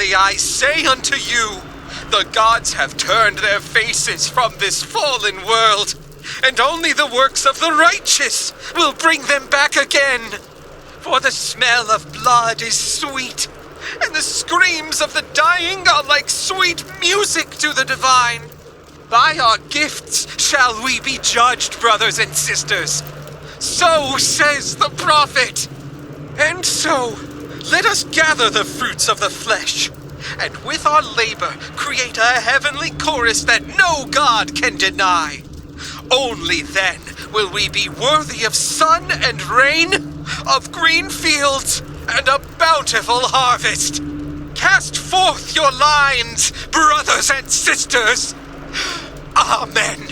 Verily I say unto you, the gods have turned their faces from this fallen world, and only the works of the righteous will bring them back again. For the smell of blood is sweet, and the screams of the dying are like sweet music to the divine. By our gifts shall we be judged, brothers and sisters. So says the prophet. And so, let us gather the fruits of the flesh, and with our labor create a heavenly chorus that no god can deny. Only then will we be worthy of sun and rain, of green fields, and a bountiful harvest. Cast forth your lines, brothers and sisters. Amen.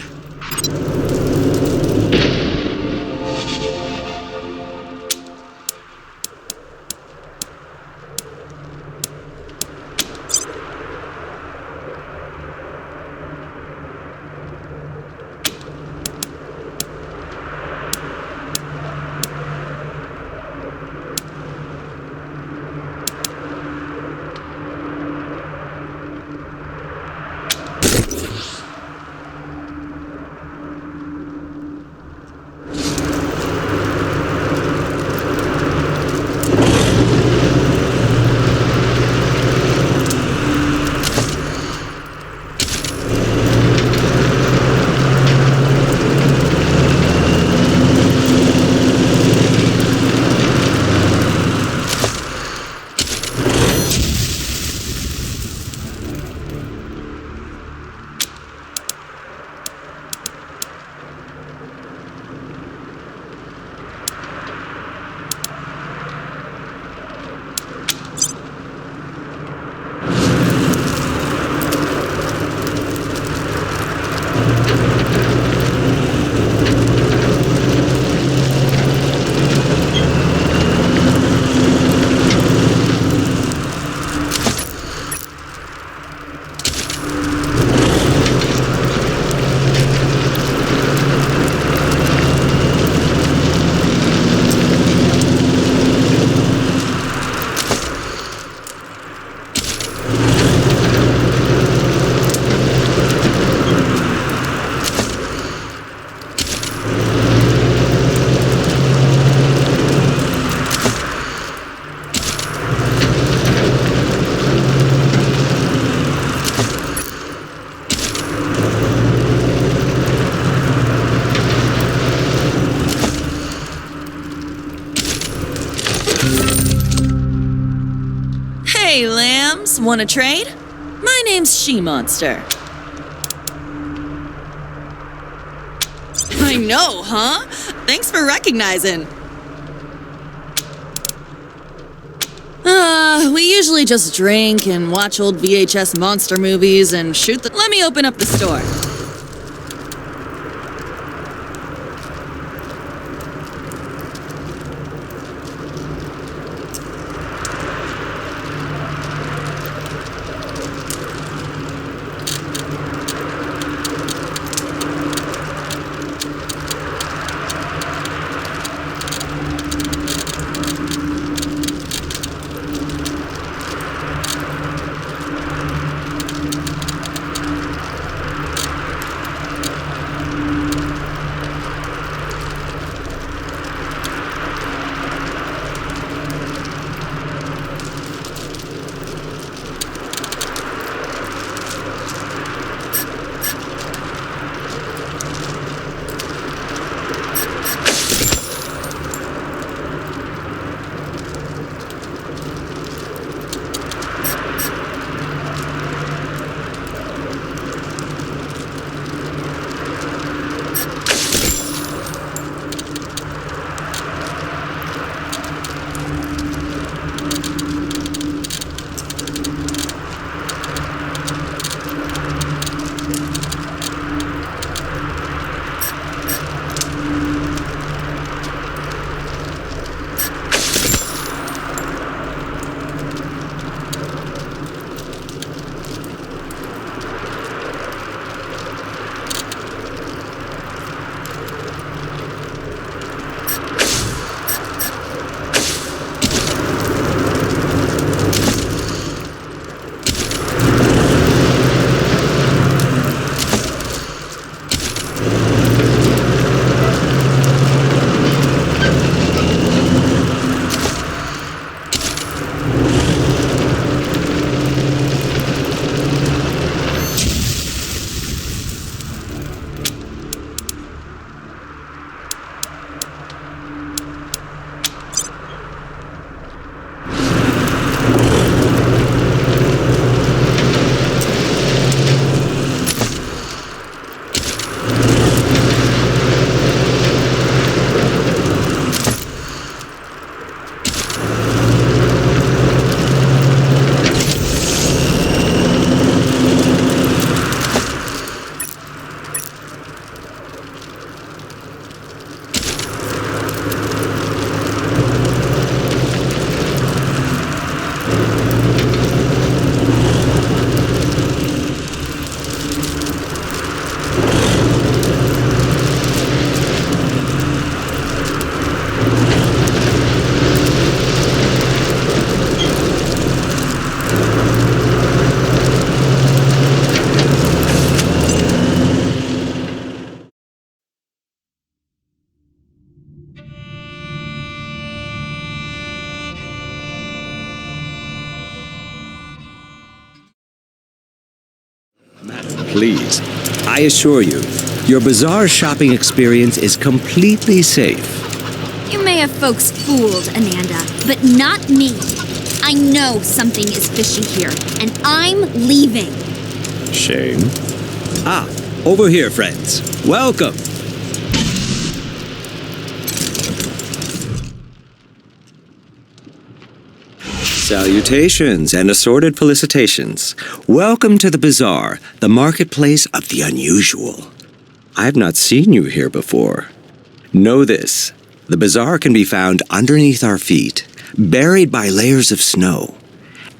Hey, lambs, wanna trade? My name's She-Monster. I know, huh? Thanks for recognizing. We usually just drink and watch old VHS monster movies and shoot the— Let me open up the store. please. I assure you, your bazaar shopping experience is completely safe. You may have folks fooled, Amanda, but not me. I know something is fishy here, and I'm leaving. Shame. Ah, over here, friends. Welcome. Salutations and assorted felicitations. Welcome to the bazaar, the marketplace of the unusual. I've not seen you here before. Know this, the bazaar can be found underneath our feet, buried by layers of snow.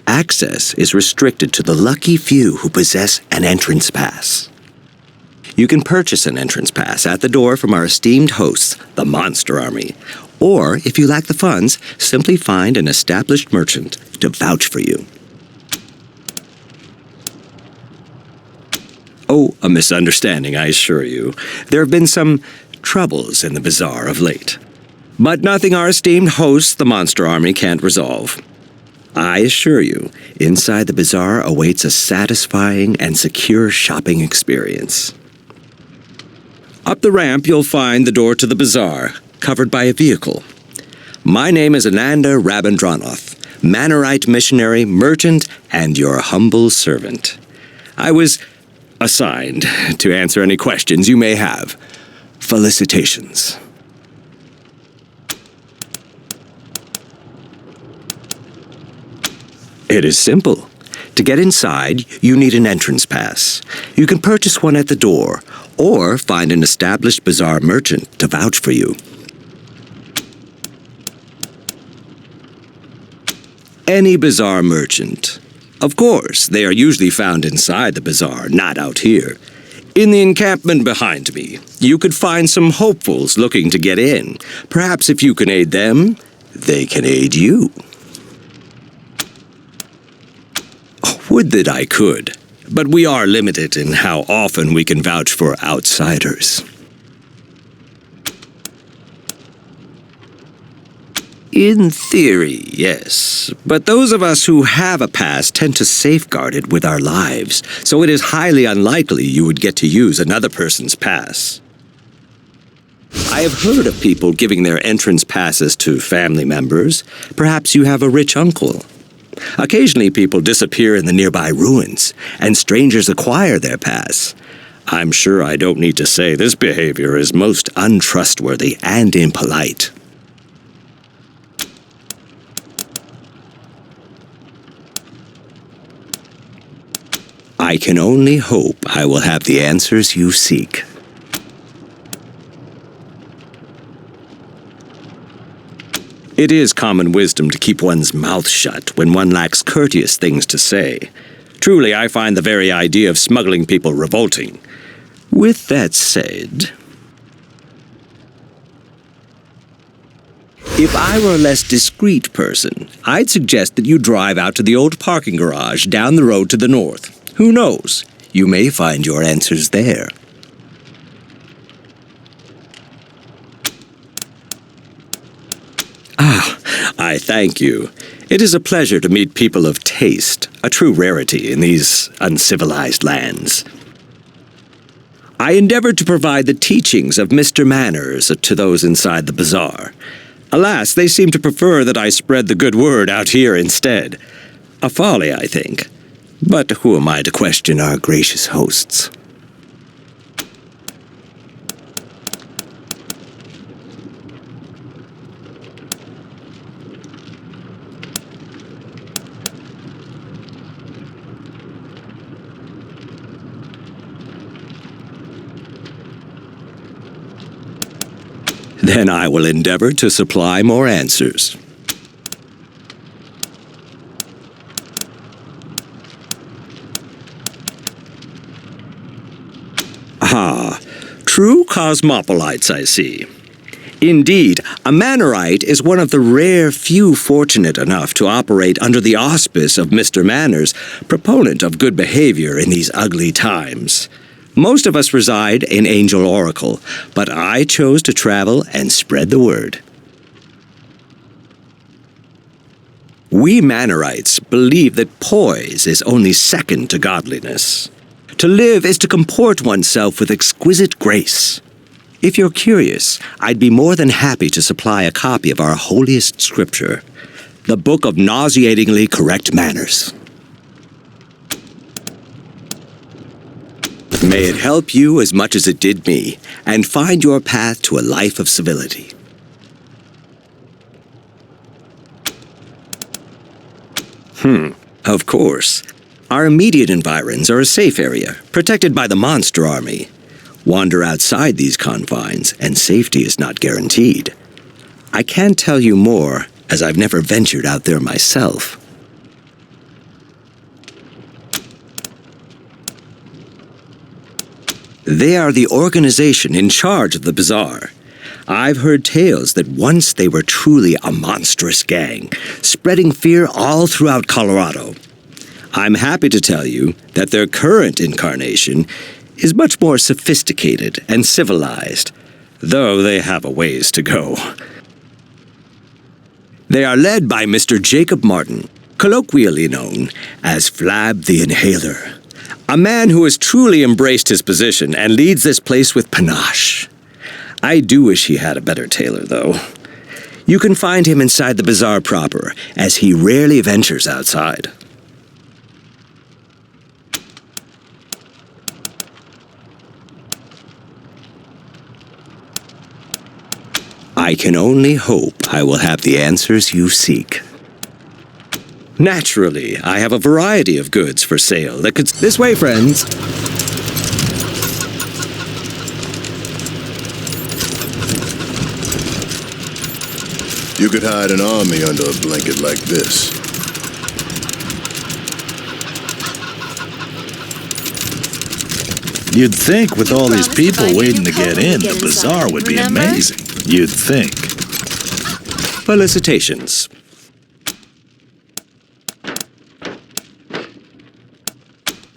Access is restricted to the lucky few who possess an entrance pass. You can purchase an entrance pass at the door from our esteemed hosts, the Monster Army. Or, if you lack the funds, simply find an established merchant to vouch for you. Oh, a misunderstanding, I assure you. There have been some troubles in the bazaar of late. But nothing our esteemed hosts, the Monster Army, can't resolve. I assure you, inside the bazaar awaits a satisfying and secure shopping experience. Up the ramp, you'll find the door to the bazaar, covered by a vehicle. My name is Ananda Rabindranath, Manorite missionary, merchant, and your humble servant. I was assigned to answer any questions you may have. Felicitations. It is simple. To get inside, you need an entrance pass. You can purchase one at the door, or find an established bazaar merchant to vouch for you. Any bazaar merchant. Of course, they are usually found inside the bazaar, not out here. In the encampment behind me, you could find some hopefuls looking to get in. Perhaps if you can aid them, they can aid you. Would that I could, but we are limited in how often we can vouch for outsiders. In theory, yes, but those of us who have a pass tend to safeguard it with our lives, so it is highly unlikely you would get to use another person's pass. I have heard of people giving their entrance passes to family members. Perhaps you have a rich uncle. Occasionally people disappear in the nearby ruins, and strangers acquire their pass. I'm sure I don't need to say this behavior is most untrustworthy and impolite. I can only hope I will have the answers you seek. It is common wisdom to keep one's mouth shut when one lacks courteous things to say. Truly, I find the very idea of smuggling people revolting. With that said, if I were a less discreet person, I'd suggest that you drive out to the old parking garage down the road to the north. Who knows? You may find your answers there. I thank you. It is a pleasure to meet people of taste, a true rarity in these uncivilized lands. I endeavored to provide the teachings of Mr. Manners to those inside the bazaar. Alas, they seem to prefer that I spread the good word out here instead. A folly, I think. But who am I to question our gracious hosts? Then I will endeavor to supply more answers. Ah, true cosmopolites, I see. Indeed, a Manorite is one of the rare few fortunate enough to operate under the auspice of Mr. Manners, proponent of good behavior in these ugly times. Most of us reside in Angel Oracle, but I chose to travel and spread the word. We Manorites believe that poise is only second to godliness. To live is to comport oneself with exquisite grace. If you're curious, I'd be more than happy to supply a copy of our holiest scripture, the Book of Nauseatingly Correct Manners. May it help you as much as it did me, and find your path to a life of civility. Of course. Our immediate environs are a safe area, protected by the Monster Army. Wander outside these confines, and safety is not guaranteed. I can't tell you more, as I've never ventured out there myself. They are the organization in charge of the bazaar. I've heard tales that once they were truly a monstrous gang, spreading fear all throughout Colorado. I'm happy to tell you that their current incarnation is much more sophisticated and civilized, though they have a ways to go. They are led by Mr. Jacob Martin, colloquially known as Flab the Inhaler, a man who has truly embraced his position and leads this place with panache. I do wish he had a better tailor, though. You can find him inside the bazaar proper, as he rarely ventures outside. I can only hope I will have the answers you seek. Naturally, I have a variety of goods for sale that could... This way, friends! You could hide an army under a blanket like this. You'd think with all these people waiting to get in, the bazaar would be amazing. You'd think. Felicitations.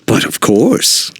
But of course.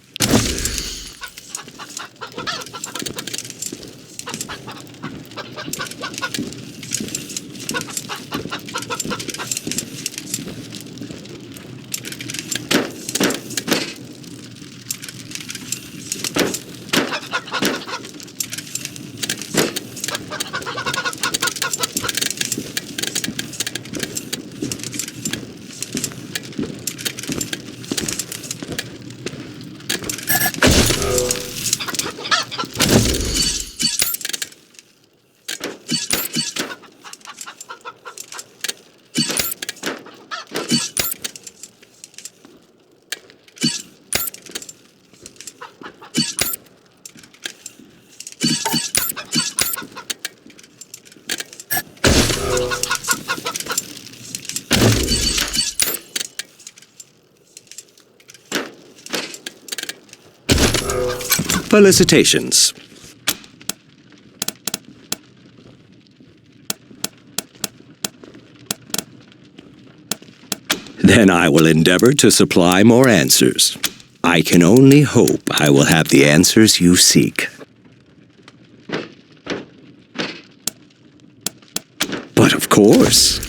Felicitations. Then I will endeavor to supply more answers. I can only hope I will have the answers you seek. But of course.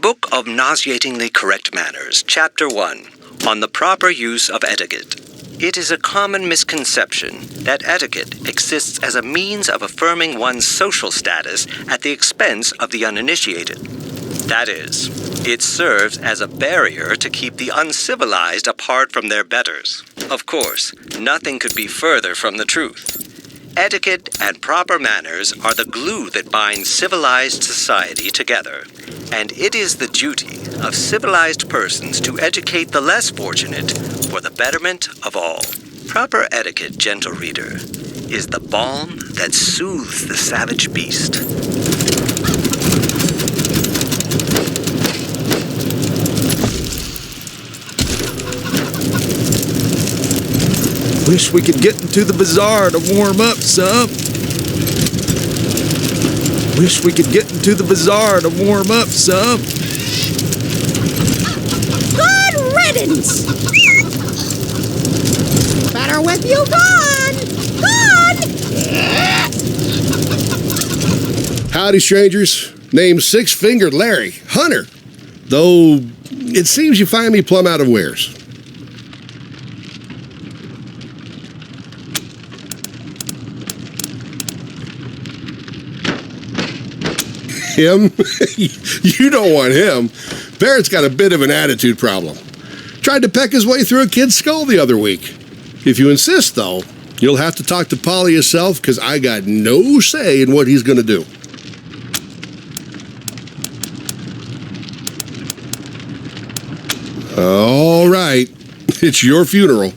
Book of Nauseatingly Correct Manners, Chapter 1, on the proper use of etiquette. It is a common misconception that etiquette exists as a means of affirming one's social status at the expense of the uninitiated. That is, it serves as a barrier to keep the uncivilized apart from their betters. Of course, nothing could be further from the truth. Etiquette and proper manners are the glue that binds civilized society together, and it is the duty of civilized persons to educate the less fortunate for the betterment of all. Proper etiquette, gentle reader, is the balm that soothes the savage beast. Wish we could get into the bazaar to warm up some. Wish we could get into the bazaar to warm up some. Good riddance! Better with you gone! Gone! Howdy, strangers. Name's Six-Fingered Larry, Hunter. Though, it seems you find me plumb out of wares. Him? You don't want him. Barrett's got a bit of an attitude problem. Tried to peck his way through a kid's skull the other week. If you insist, though, you'll have to talk to Polly yourself, because I got no say in what he's going to do. All right. It's your funeral.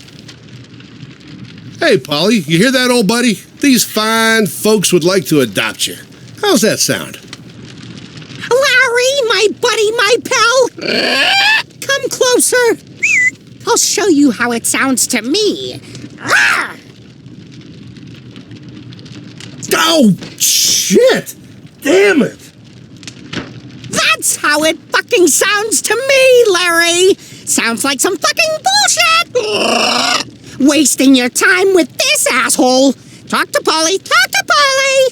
Hey, Polly, you hear that, old buddy? These fine folks would like to adopt you. How's that sound? Larry, my buddy, my pal! Come closer! I'll show you how it sounds to me. Oh, shit! Damn it! That's how it fucking sounds to me, Larry! Sounds like some fucking bullshit! Wasting your time with this asshole! Talk to Polly, talk to Polly!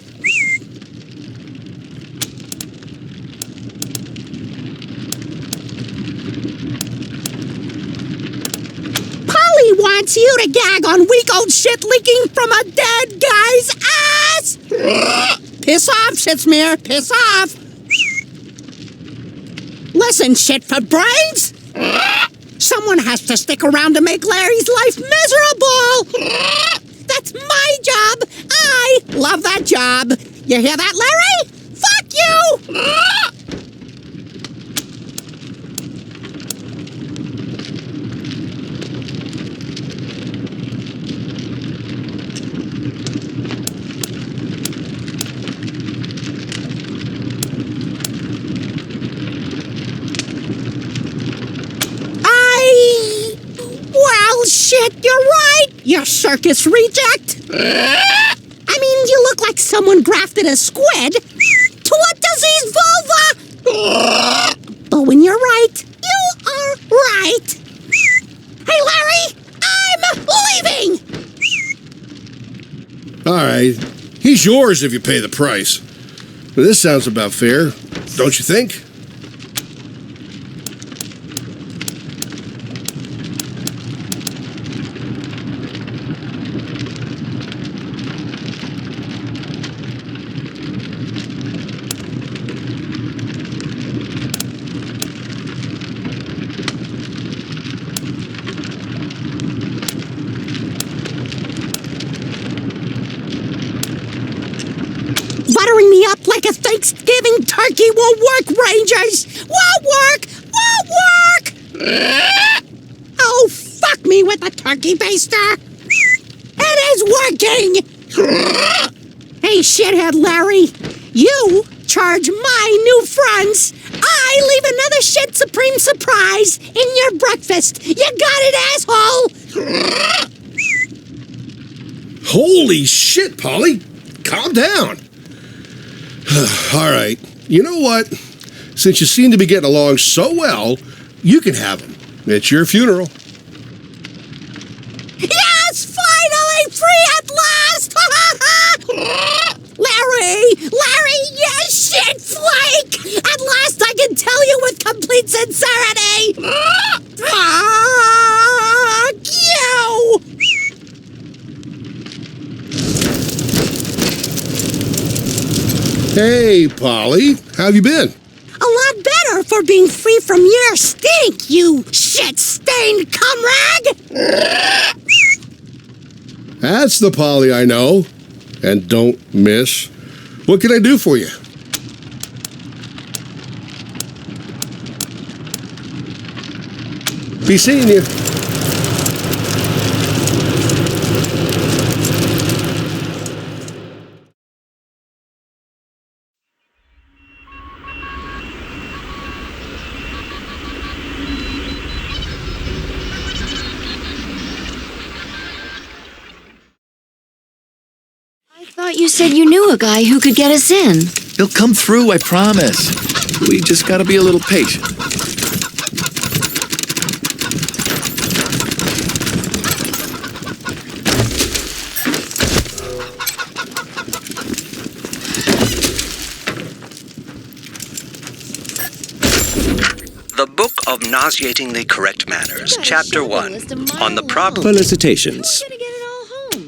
Polly wants you to gag on weak old shit leaking from a dead guy's ass! Piss off, Shitsmear, piss off! Listen, shit for brains! Someone has to stick around to make Larry's life miserable! That's my job! I love that job! You hear that, Larry? Fuck you! Well, shit, you're right, you circus reject. I mean, you look like someone grafted a squid to a diseased vulva. But when you're right, you are right. Hey, Larry, I'm leaving. All right. He's yours if you pay the price. But this sounds about fair, don't you think? Buttering me up like a Thanksgiving turkey won't work, Rangers! Won't work! Won't work! Oh, fuck me with a turkey baster! It is working! Hey, shithead Larry, you charge my new friends. I leave another shit supreme surprise in your breakfast. You got it, asshole! Holy shit, Polly! Calm down. All right. You know what? Since you seem to be getting along so well, you can have him. It's your funeral. Yes! Finally free at last! Larry! Larry, yes, shit flake! At last I can tell you with Hey, Polly. How have you been? A lot better for being free from your stink, you shit-stained comrade! That's the Polly I know and don't miss. What can I do for you? Be seeing you. I thought you said you knew a guy who could get us in. He'll come through, I promise. We just gotta be a little patient. The Book of Nauseatingly Correct Manners, Chapter 1, on the problem... Felicitations. How are we gonna get it all home?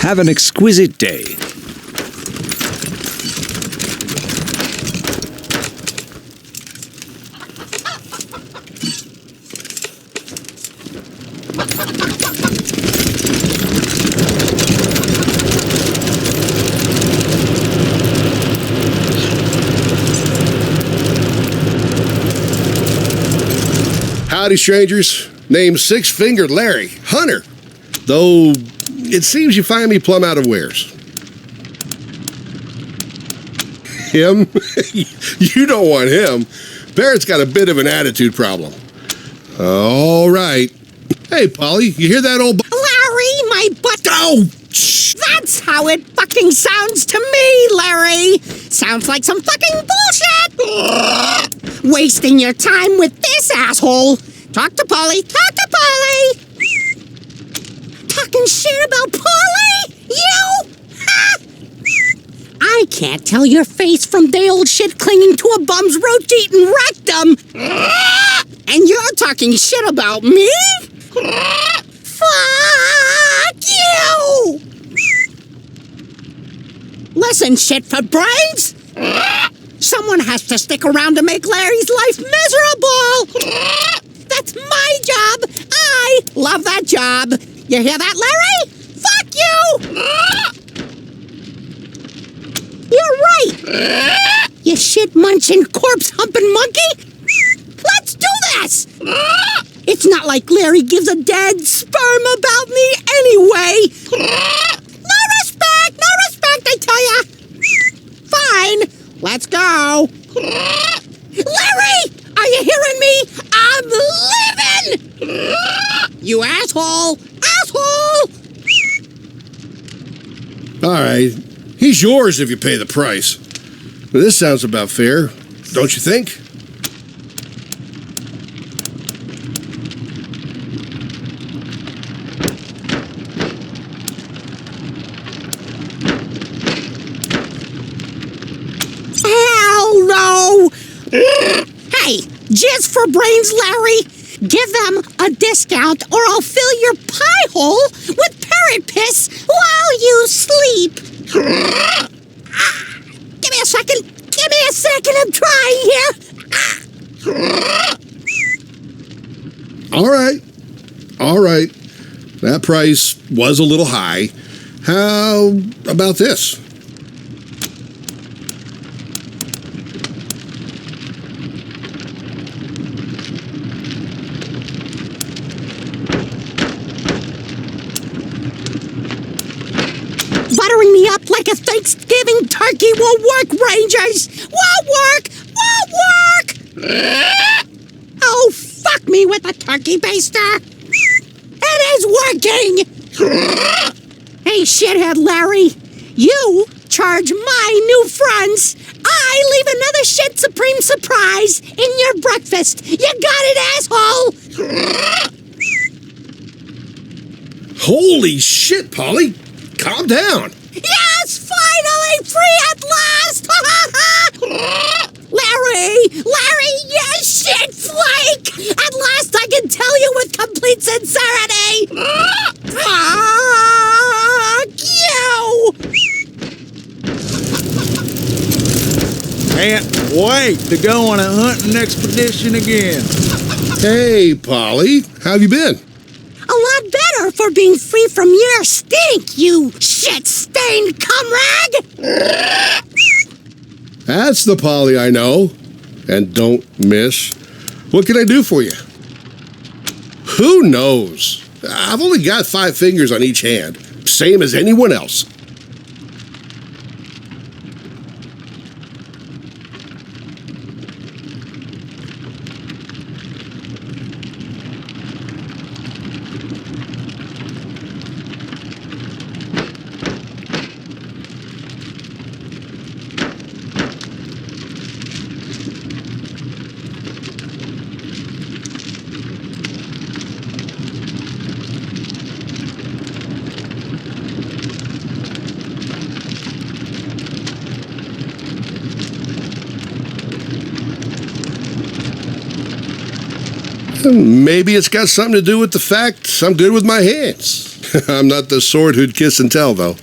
Have an exquisite day. Howdy, strangers. Name's Six-Fingered Larry, Hunter. Though, it seems you find me plumb out of wares. Him? You don't want him. Barrett's got a bit of an attitude problem. All right. Hey, Polly, you hear that old... Larry, my butt... Oh! Shh. That's how it fucking sounds to me, Larry! Sounds like some fucking bullshit! Wasting your time with this asshole! Talk to Polly! Talk to Polly! Talking shit about Polly? You? Ha! I can't tell your face from day old shit clinging to a bum's roach-eating rectum! And you're talking shit about me? Fuck you! Listen, shit for brains! Someone has to stick around to make Larry's life miserable! That's my job! I love that job! You hear that, Larry? Fuck you! You're right! You shit-munching, corpse-humping monkey! Let's do this! It's not like Larry gives a dead sperm about me anyway! No respect, I tell ya! Fine, let's go! Larry! Are you hearing me? I'm leaving! You asshole! Asshole! All right. He's yours if you pay the price. But this sounds about fair, don't you think? Hell no! Hey, just for brains, Larry, give them a discount or I'll fill your pie hole with parrot piss while you sleep. Give me a second. I'm trying here. All right. That price was a little high. How about this? Buttering me up like a Thanksgiving turkey won't work, Rangers! Won't work! Oh, fuck me with a turkey baster! It is working! Hey, shithead Larry, you charge my new friends. I leave another shit supreme surprise in your breakfast. You got it, asshole! Holy shit, Polly! Calm down. Yes, finally free at last! Larry, you shit flake! At last I can tell you with complete sincerity! Fuck you! Can't wait to go on a hunting expedition again. Hey, Polly, how have you been? A lot better for being free from your stink, you shit-stained comrade! That's the Polly I know and don't miss. What can I do for you? Who knows? I've only got 5 fingers on each hand, same as anyone else. Maybe it's got something to do with the fact I'm good with my hands. I'm not the sort who'd kiss and tell, though.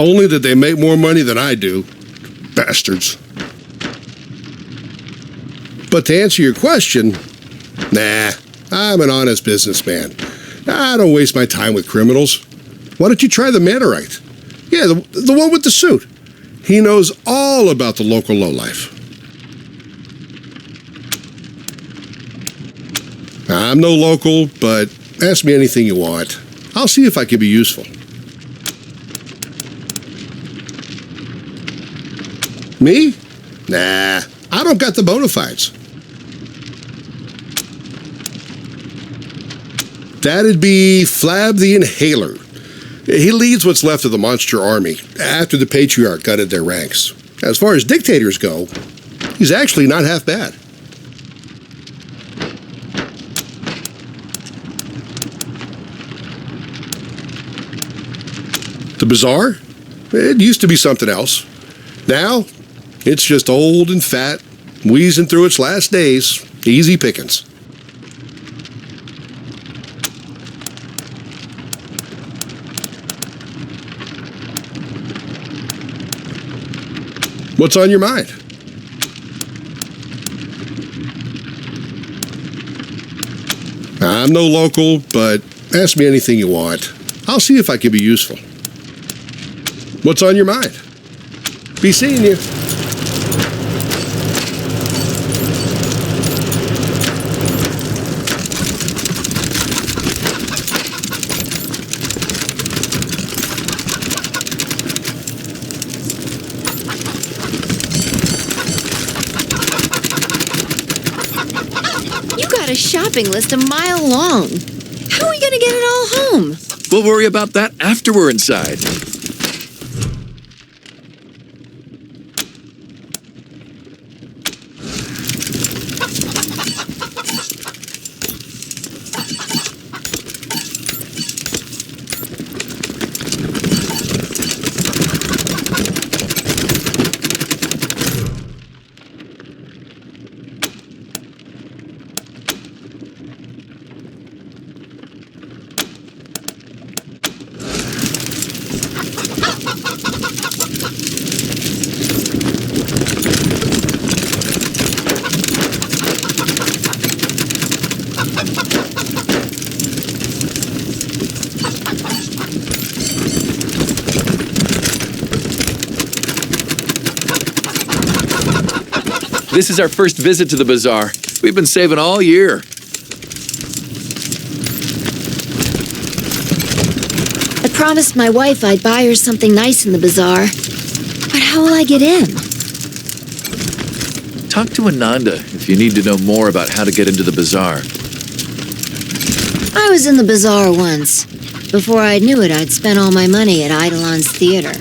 Only that they make more money than I do. Bastards. But to answer your question, nah, I'm an honest businessman. I don't waste my time with criminals. Why don't you try the Mannerite? Yeah, the one with the suit. He knows all about the local lowlife. I'm no local, but ask me anything you want. I'll see if I can be useful. Me? Nah, I don't got the bona fides. That'd be Flab the Inhaler. He leads what's left of the monster army after the patriarch gutted their ranks. As far as dictators go, he's actually not half bad. The bazaar? It used to be something else. Now, it's just old and fat, wheezing through its last days. Easy pickings. What's on your mind? I'm no local, but ask me anything you want. I'll see if I can be useful. What's on your mind? Be seeing you. A shopping list a mile long. How are we gonna get it all home? We'll worry about that after we're inside. This is our first visit to the bazaar. We've been saving all year. I promised my wife I'd buy her something nice in the bazaar. But how will I get in? Talk to Ananda if you need to know more about how to get into the bazaar. I was in the bazaar once. Before I knew it, I'd spent all my money at Eidolon's theater.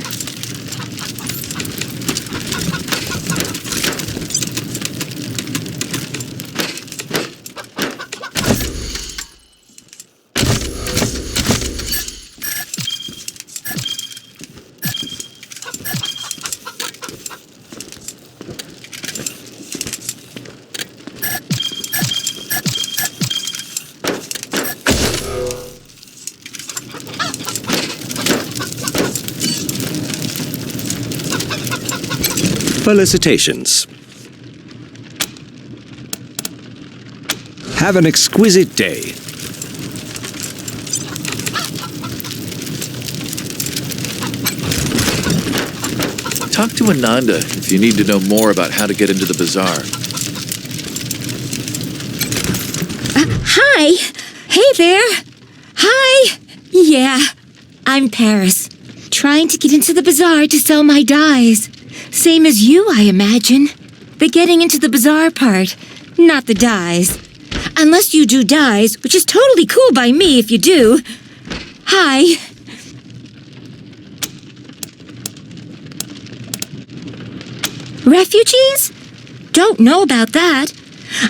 Felicitations. Have an exquisite day. Talk to Ananda if you need to know more about how to get into the bazaar. Hi. Hey there. Hi. Yeah, I'm Paris. Trying to get into the bazaar to sell my dyes. Same as you, I imagine. The getting into the bazaar part, not the dyes. Unless you do dyes, which is totally cool by me if you do. Hi. Refugees? Don't know about that.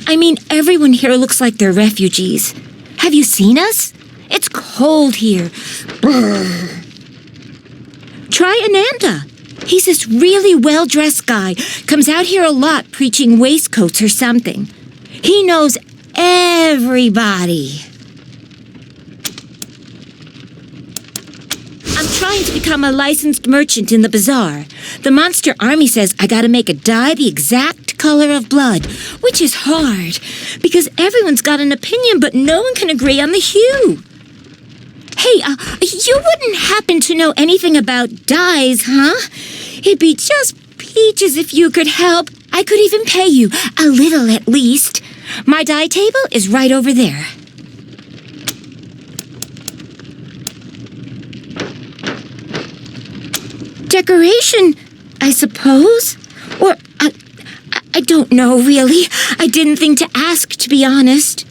I mean, everyone here looks like they're refugees. Have you seen us? It's cold here. Brr. Try Ananda. He's this really well-dressed guy. Comes out here a lot preaching waistcoats or something. He knows everybody. I'm trying to become a licensed merchant in the bazaar. The Monster Army says I gotta make a dye the exact color of blood, which is hard, because everyone's got an opinion, but no one can agree on the hue. Hey, you wouldn't happen to know anything about dyes, huh? It'd be just peaches if you could help. I could even pay you, a little at least. My dye table is right over there. Decoration, I suppose? Or, I don't know, really. I didn't think to ask, to be honest.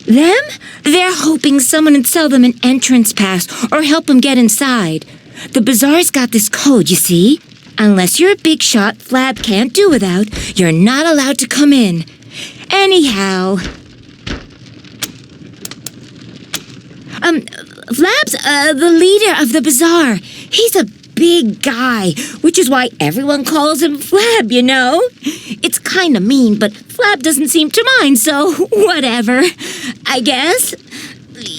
Them? They're hoping someone would sell them an entrance pass or help them get inside. The bazaar's got this code, you see. Unless you're a big shot Flab can't do without, you're not allowed to come in. Anyhow... Flab's the leader of the bazaar. He's a big guy, which is why everyone calls him Flab, you know? It's kind of mean, but Flab doesn't seem to mind, so whatever, I guess.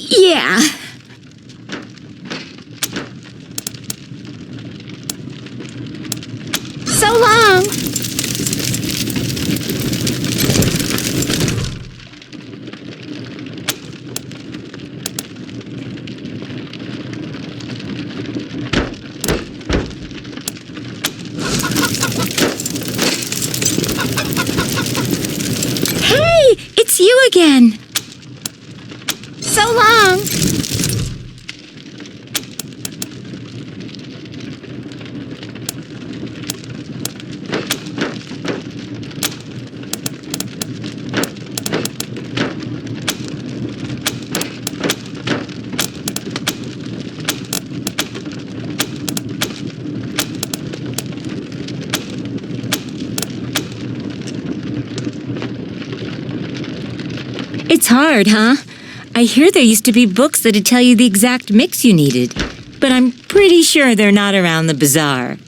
Yeah. So long. You again. So long. It's hard, huh? I hear there used to be books that'd tell you the exact mix you needed, but I'm pretty sure they're not around the bazaar.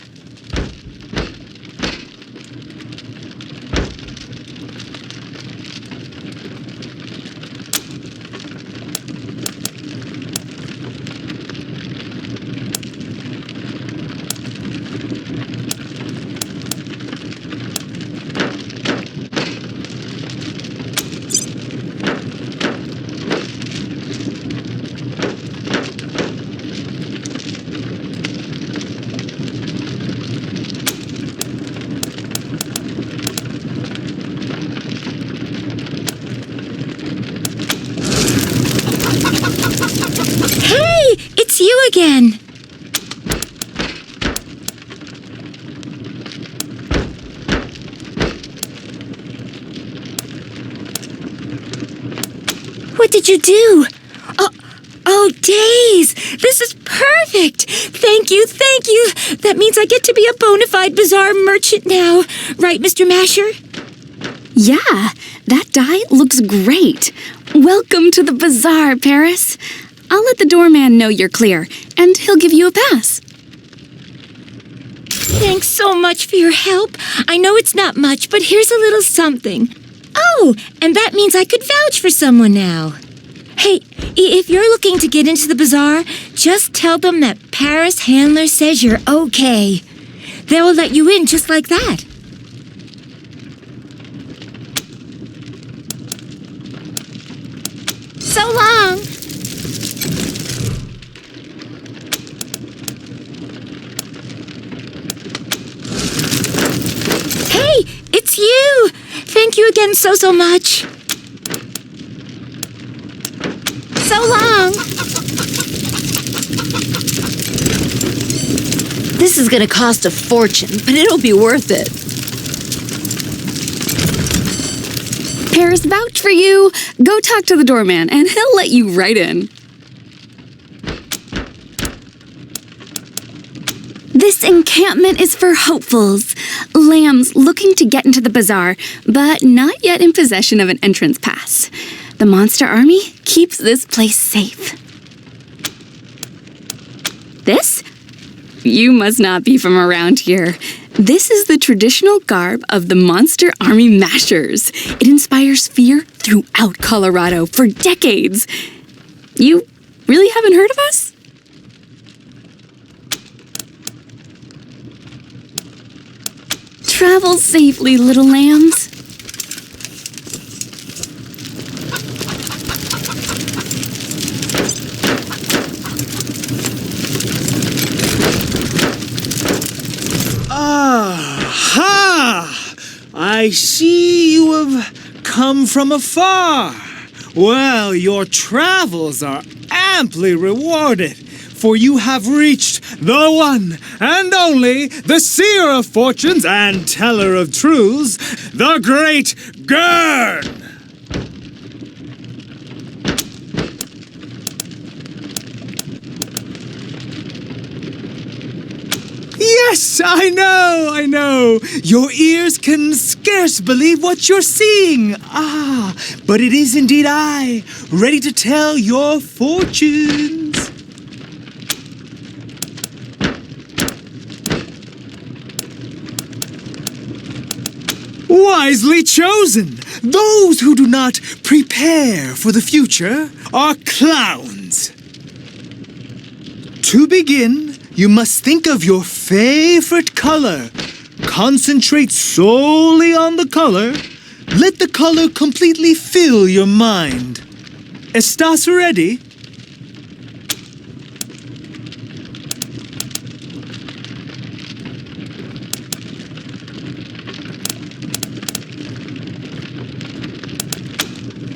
It's you again. What did you do? Oh, Days! This is perfect! Thank you, thank you! That means I get to be a bona fide bazaar merchant now. Right, Mr. Masher? Yeah, that dye looks great. Welcome to the bazaar, Paris. I'll let the doorman know you're clear, and he'll give you a pass. Thanks so much for your help. I know it's not much, but here's a little something. Oh, and that means I could vouch for someone now. Hey, If you're looking to get into the bazaar, just tell them that Paris Handler says you're okay. They will let you in just like that. So long! Hey, it's you! Thank you again so much. So long! This is gonna cost a fortune, but it'll be worth it. Paris vouch for you. Go talk to the doorman, and he'll let you right in. This encampment is for hopefuls, lambs looking to get into the bazaar, but not yet in possession of an entrance pass. The Monster Army keeps this place safe. This? You must not be from around here. This is the traditional garb of the Monster Army Mashers. It inspires fear throughout Colorado for decades. You really haven't heard of us? Travel safely, little lambs. Aha! I see you have come from afar. Well, your travels are amply rewarded, for you have reached the one and only, the seer of fortunes and teller of truths, the great Gurn! Yes, I know. Your ears can scarce believe what you're seeing. Ah, but it is indeed I, ready to tell your fortunes. Wisely chosen. Those who do not prepare for the future are clowns. To begin, you must think of your favorite color. Concentrate solely on the color. Let the color completely fill your mind. ¿Estás ready?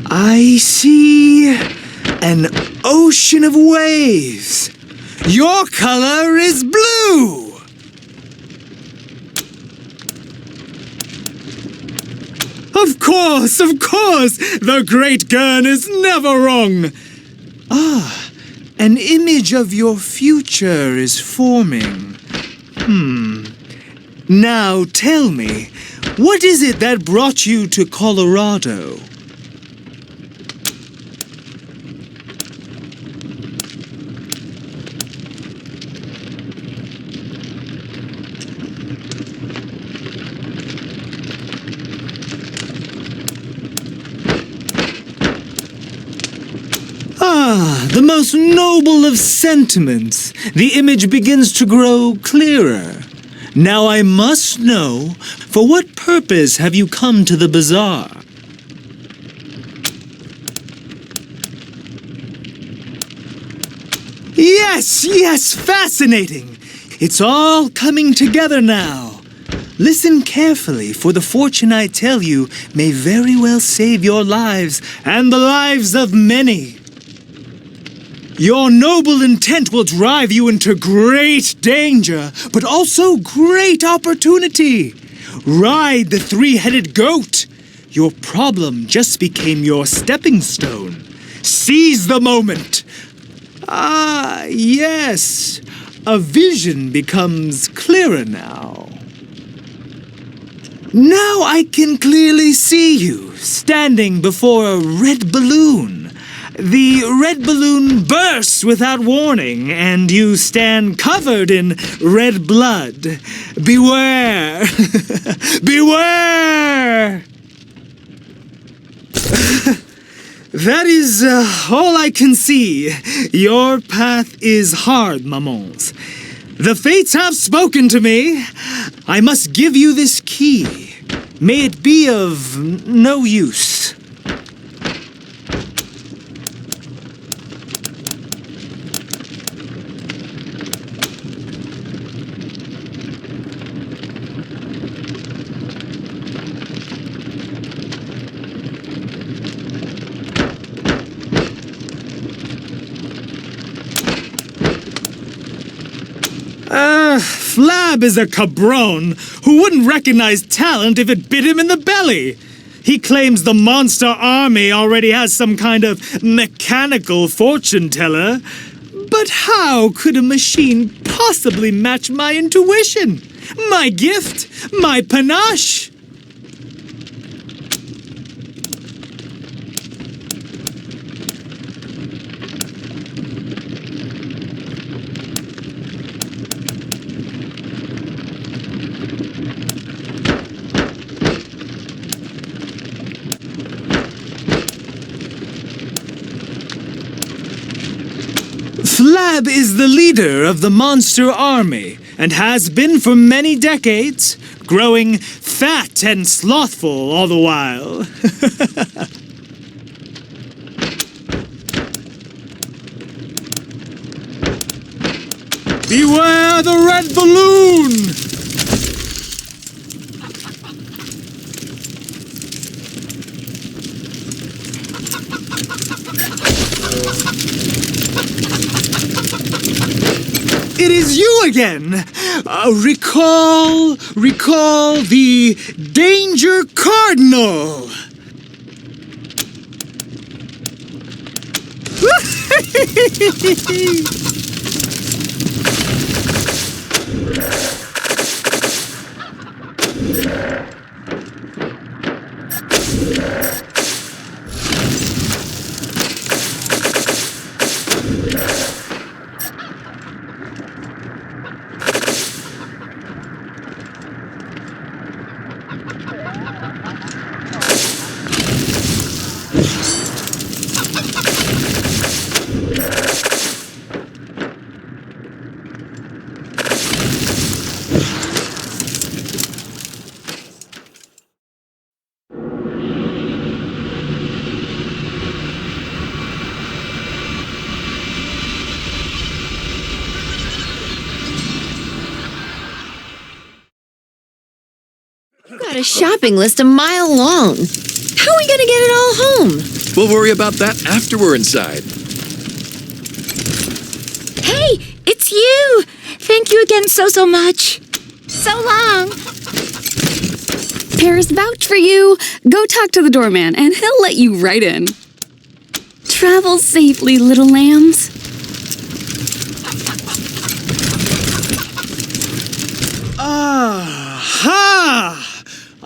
I see an ocean of waves. Your color is blue. Of course. The great Gurn is never wrong. Ah, an image of your future is forming. Now tell me, what is it that brought you to Colorado? Ah, the most noble of sentiments. The image begins to grow clearer. Now I must know, for what purpose have you come to the bazaar? Yes, fascinating. It's all coming together now. Listen carefully, for the fortune I tell you may very well save your lives and the lives of many. Your noble intent will drive you into great danger, but also great opportunity. Ride the three-headed goat. Your problem just became your stepping stone. Seize the moment. Ah, yes. A vision becomes clearer now. Now I can clearly see you standing before a red balloon. The red balloon bursts without warning, and you stand covered in red blood. Beware! Beware! That is all I can see. Your path is hard, Mamons. The fates have spoken to me. I must give you this key. May it be of no use. Flab is a cabron who wouldn't recognize talent if it bit him in the belly. He claims the monster army already has some kind of mechanical fortune teller. But how could a machine possibly match my intuition? My gift? My panache? Flab is the leader of the monster army and has been for many decades, growing fat and slothful all the while. Beware the red balloon! It is you again! Recall the Danger Cardinal! Got a shopping list a mile long. How are we gonna get it all home? We'll worry about that after we're inside. Hey, it's you! Thank you again so much. So long! Paris vouch for you. Go talk to the doorman and he'll let you right in. Travel safely, little lambs. Aha!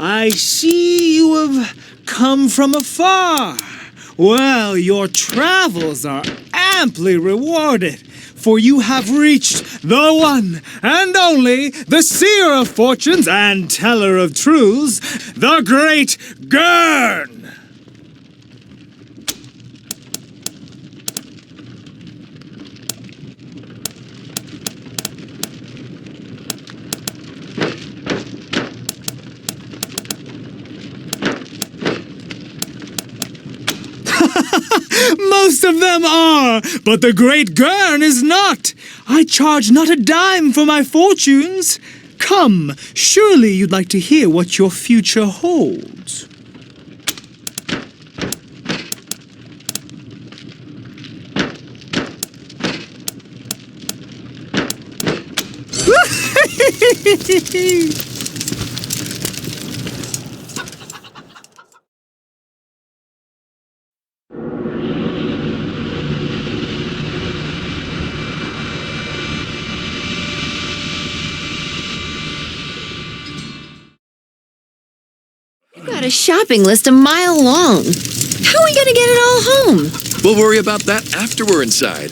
I see you have come from afar. Well, your travels are amply rewarded, for you have reached the one and only, the seer of fortunes and teller of truths, the great Gurn! Most of them are, but the great Gurn is not. I charge not a dime for my fortunes. Come, surely you'd like to hear what your future holds. Got a shopping list a mile long. How are we gonna get it all home? We'll worry about that after we're inside.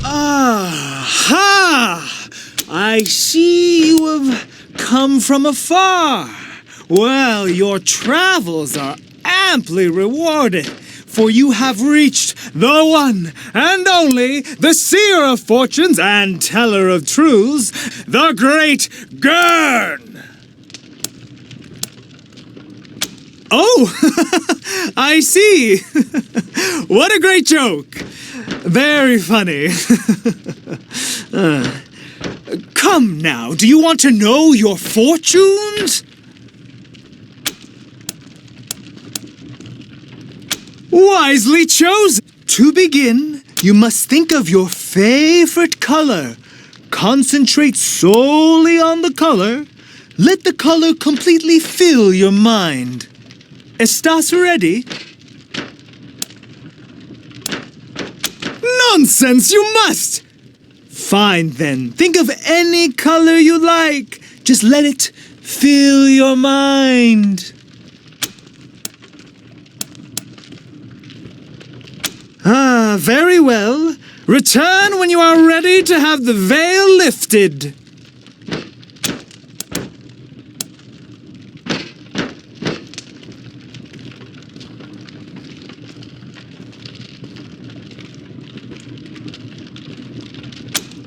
Aha! I see you have come from afar. Well, your travels are amply rewarded, for you have reached the one and only, the seer of fortunes and teller of truths, the great Gurn! Oh, I see. What a great joke. Very funny. Come now, do you want to know your fortunes? Wisely chosen. To begin, you must think of your favorite color. Concentrate solely on the color. Let the color completely fill your mind. ¿Estás ready? Nonsense, you must! Fine then, think of any color you like. Just let it fill your mind. Ah, very well. Return when you are ready to have the veil lifted.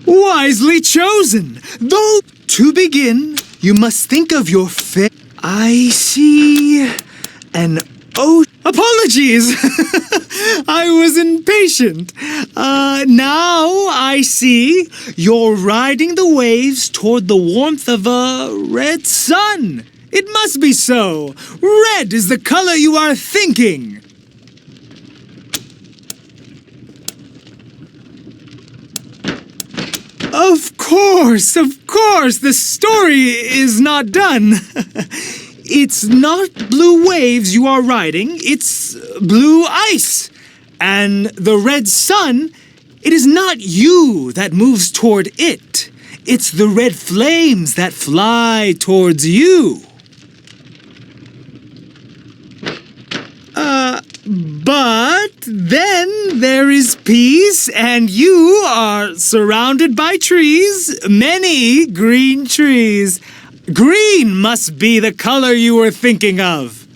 Wisely chosen. Though, to begin, you must think of your I see an Apologies! I was impatient. Now I see you're riding the waves toward the warmth of a red sun. It must be so. Red is the color you are thinking. Of course, the story is not done. It's not blue waves you are riding, it's blue ice. And the red sun, it is not you that moves toward it. It's the red flames that fly towards you. But then there is peace, and you are surrounded by trees, many green trees. Green must be the color you were thinking of.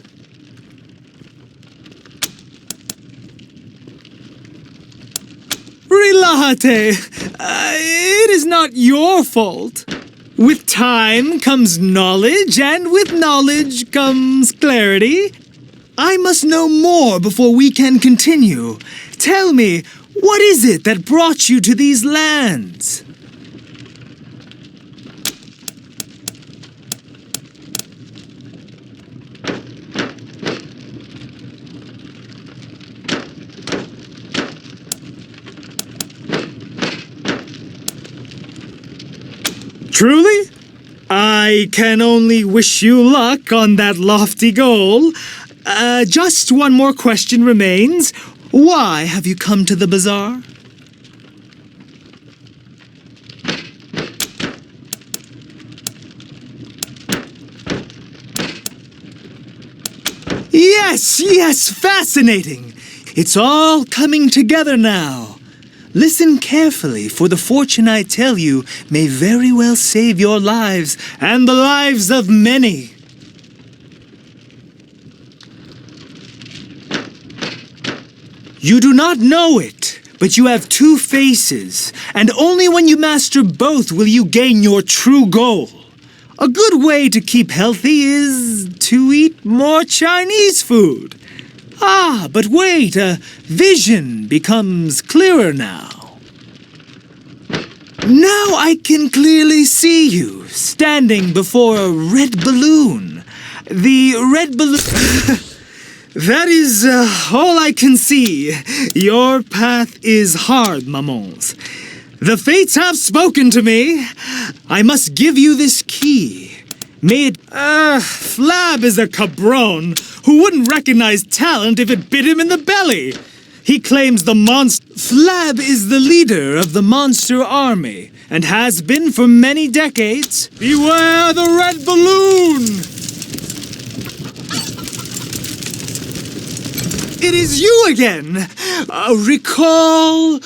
Relájate. It is not your fault. With time comes knowledge, and with knowledge comes clarity. I must know more before we can continue. Tell me, what is it that brought you to these lands? Truly? I can only wish you luck on that lofty goal. Just one more question remains. Why have you come to the bazaar? Yes, fascinating. It's all coming together now. Listen carefully, for the fortune I tell you may very well save your lives and the lives of many. You do not know it, but you have two faces, and only when you master both will you gain your true goal. A good way to keep healthy is to eat more Chinese food. But wait, vision becomes clearer now. Now I can clearly see you, standing before a red balloon. The red balloon... That is all I can see. Your path is hard, mamons. The fates have spoken to me. I must give you this key. May it... Flab is a cabron who wouldn't recognize talent if it bit him in the belly. He claims the monster... Flab is the leader of the monster army and has been for many decades. Beware the red balloon! It is you again! Recall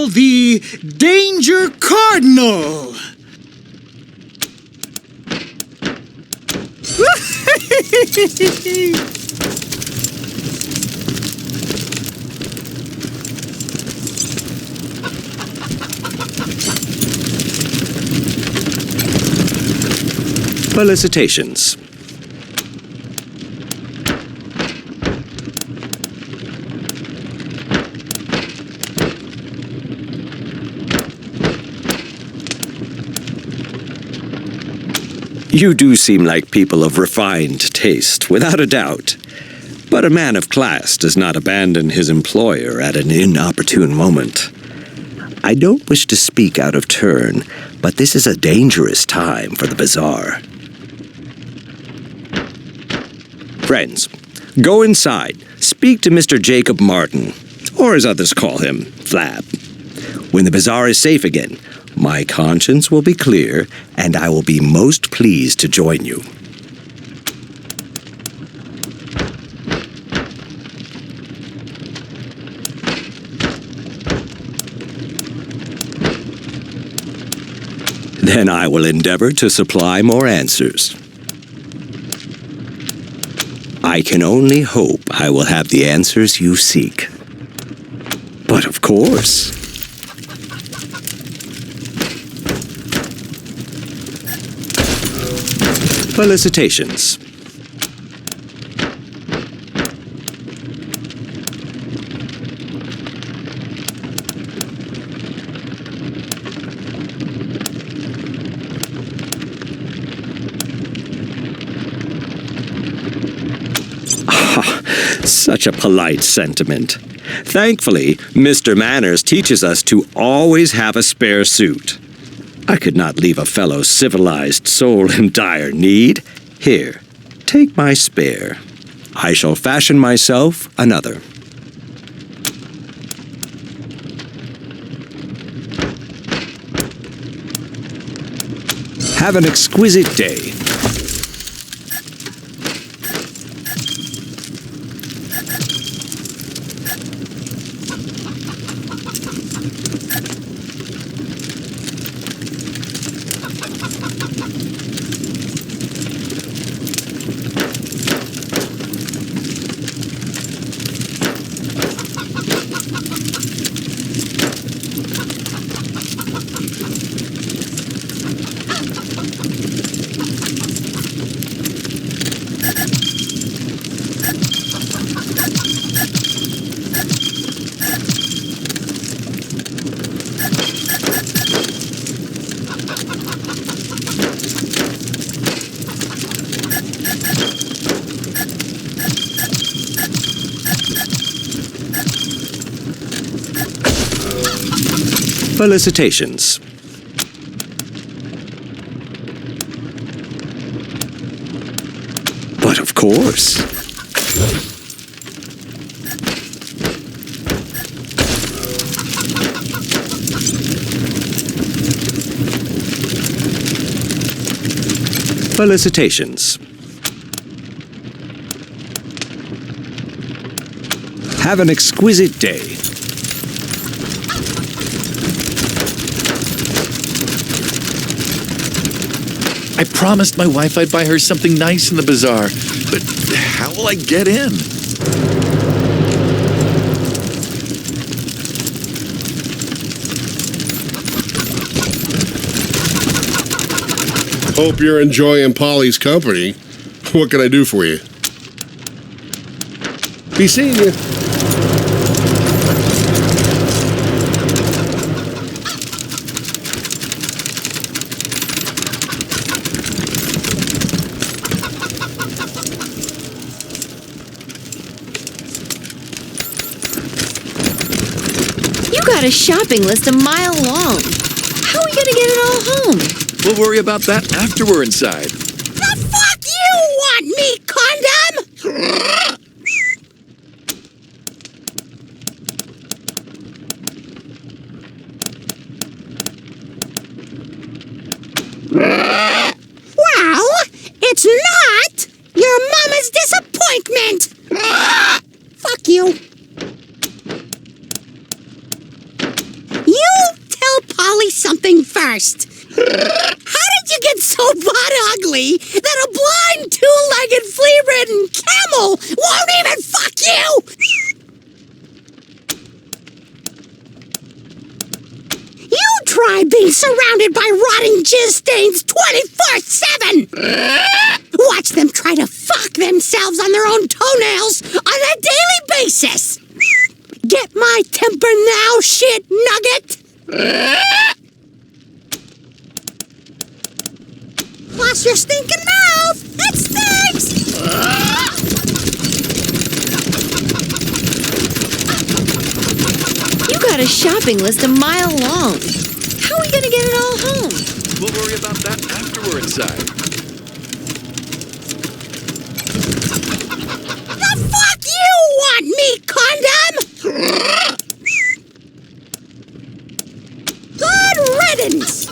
the Danger Cardinal! Felicitations. You do seem like people of refined taste, without a doubt. But a man of class does not abandon his employer at an inopportune moment. I don't wish to speak out of turn, but this is a dangerous time for the bazaar. Friends, go inside. Speak to Mr. Jacob Martin, or as others call him, Flab. When the bazaar is safe again, my conscience will be clear, and I will be most pleased to join you. Then I will endeavor to supply more answers. I can only hope I will have the answers you seek. But of course. Felicitations. Such a polite sentiment. Thankfully, Mr. Manners teaches us to always have a spare suit. I could not leave a fellow civilized soul in dire need. Here, take my spare. I shall fashion myself another. Have an exquisite day. Felicitations. But of course. Felicitations. Have an exquisite day. I promised my wife I'd buy her something nice in the bazaar, but how will I get in? Hope you're enjoying Polly's company. What can I do for you? Be seeing you. You got a shopping list a mile long. How are we gonna get it all home? We'll worry about that after we're inside. The fuck you want, me condom? Well, it's not your mama's disappointment. Fuck you. You tell Polly something first. How did you get so butt ugly that a blind two-legged flea blood-ridden camel won't even fuck you! You try being surrounded by rotting jizz stains 24/7! Watch them try to fuck themselves on their own toenails on a daily basis! Get my temper now, shit nugget! Plus your stinking mouth! It stinks! You got a shopping list a mile long. How are we gonna get it all home? We'll worry about that after we're inside. The fuck you want, me condom? Good riddance!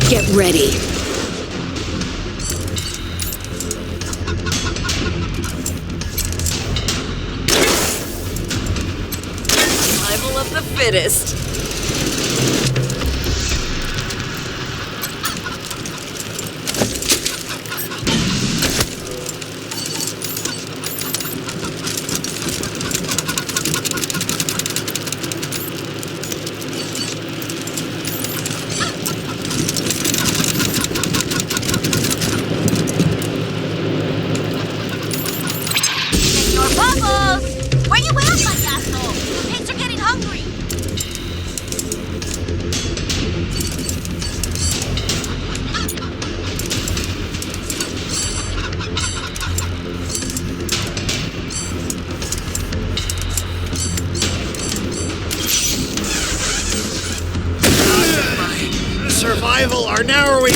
Get ready. Survival of the fittest. rival are narrowing.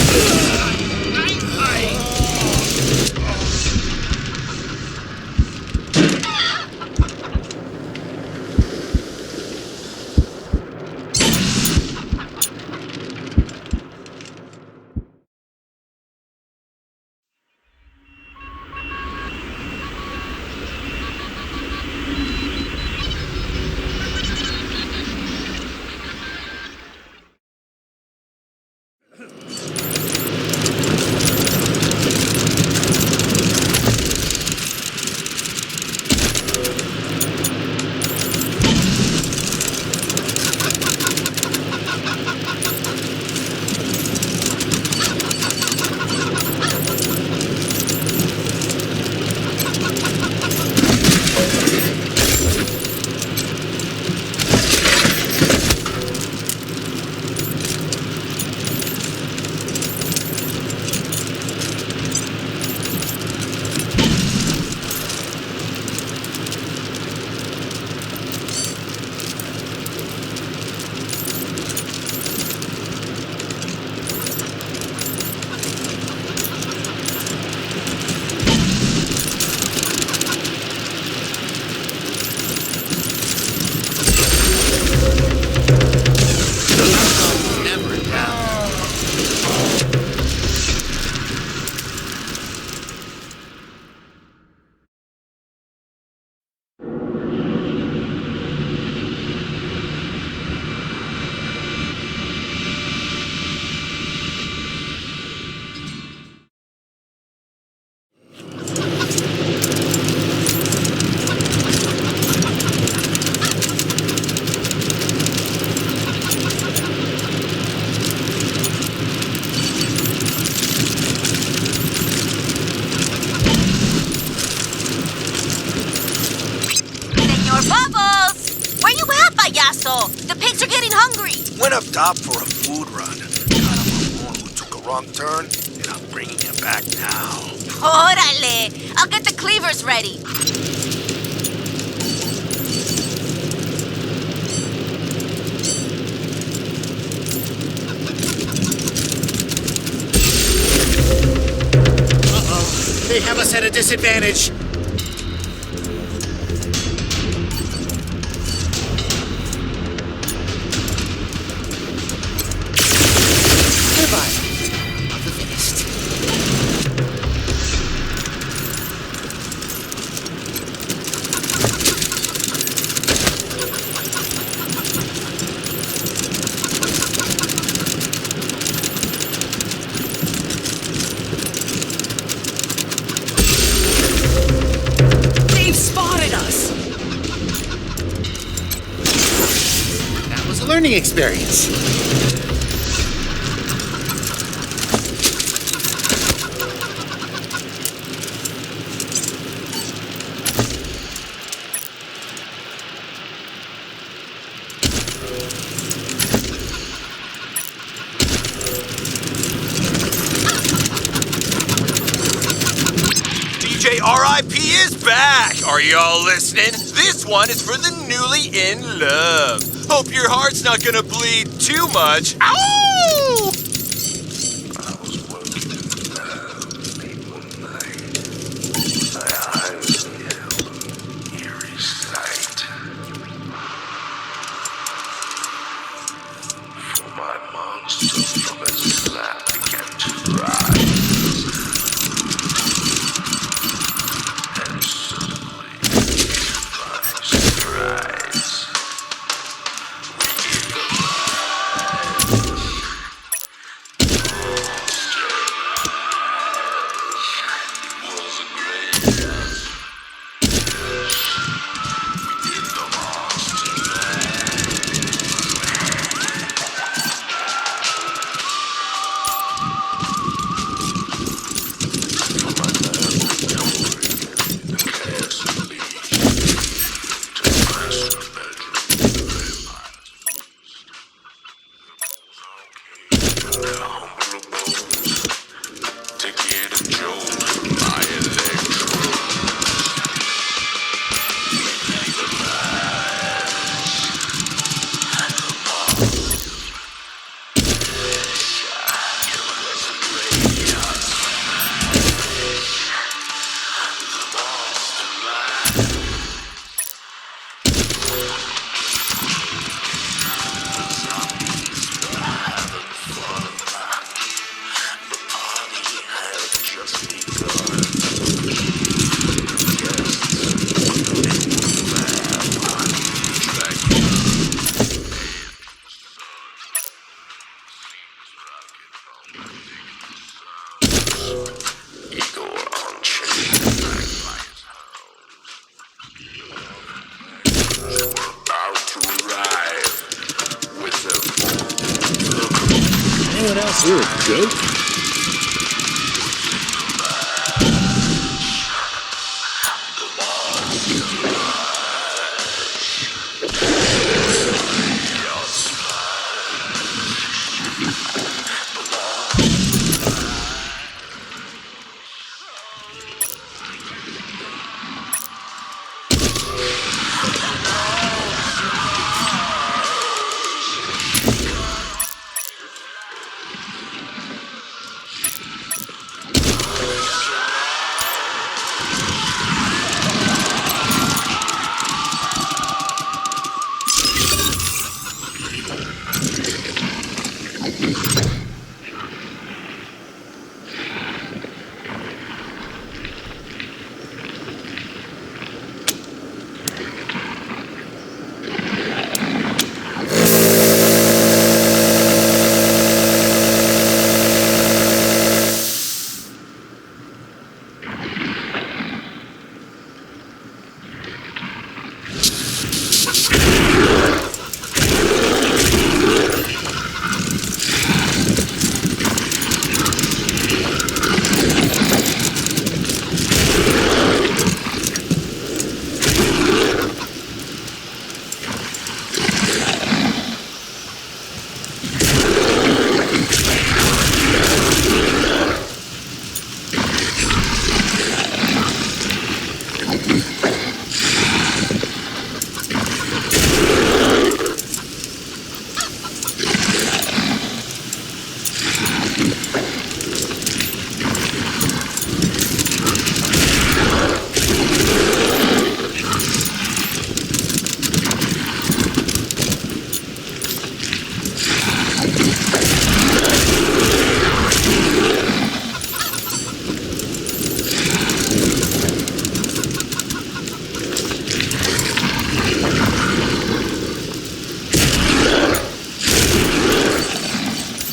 The pigs are getting hungry. Went up top for a food run. Got a moon who took a wrong turn, and I'm bringing him back now. Órale! I'll get the cleavers ready. Uh-oh. They have us at a disadvantage. Learning experience. DJ RIP is back. Are y'all listening? This one is for the newly in love. Hope your heart's not gonna bleed too much. Ow! I was working late one night. My eyes beheld an eerie sight. For my monster from his lap began to rise. And suddenly, my surprise. Anyone else here a goat?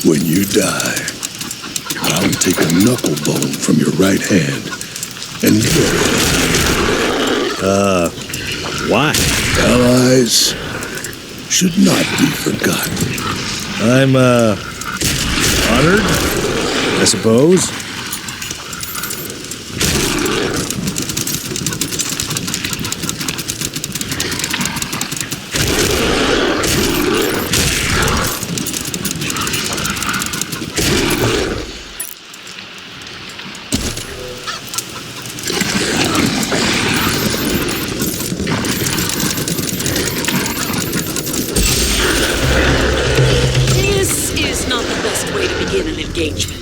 When you die, I'll take a knuckle bone from your right hand and bury it. Why? Allies should not be forgotten. I'm, honored, I suppose. This is not the best way to begin an engagement.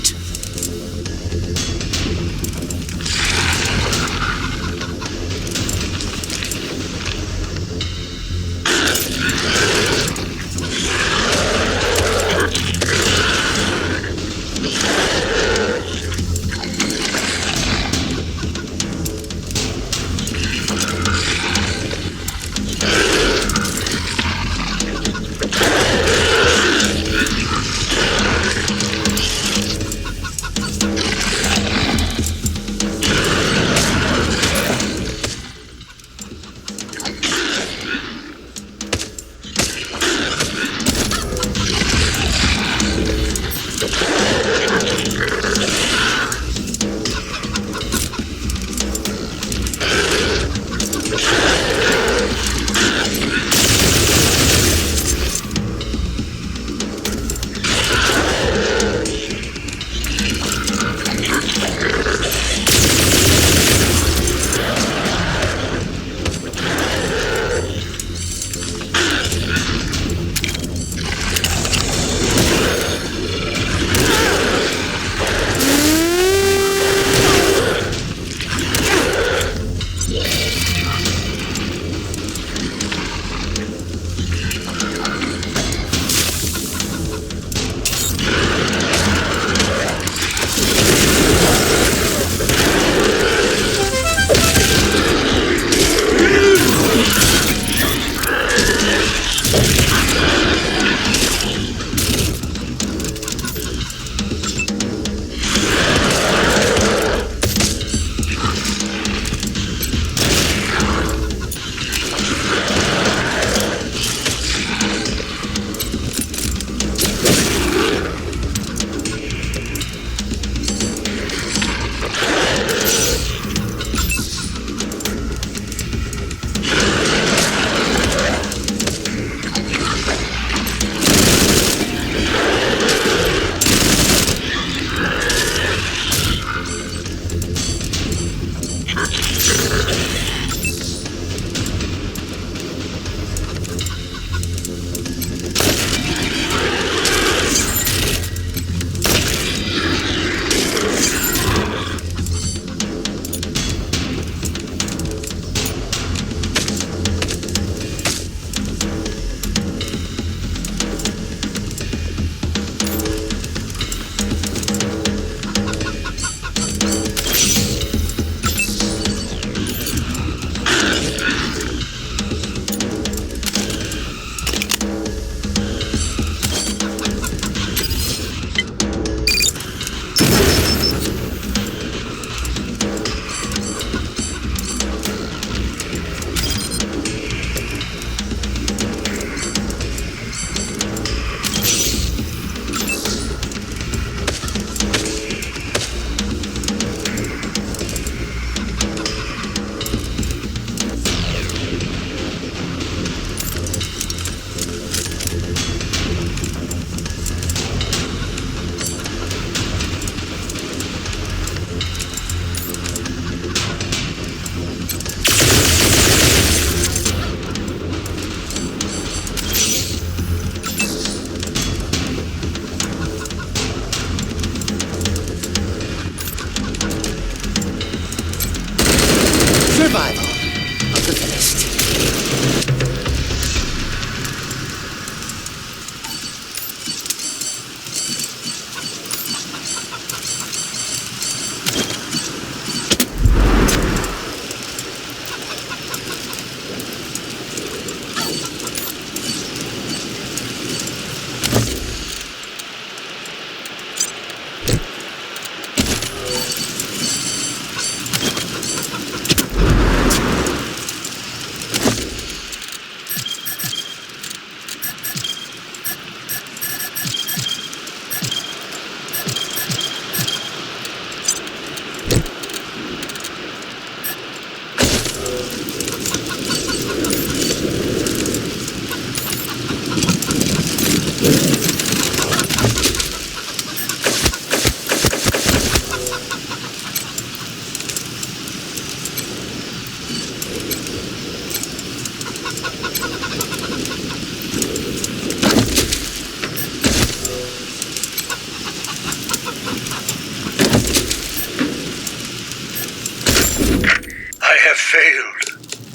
I have failed.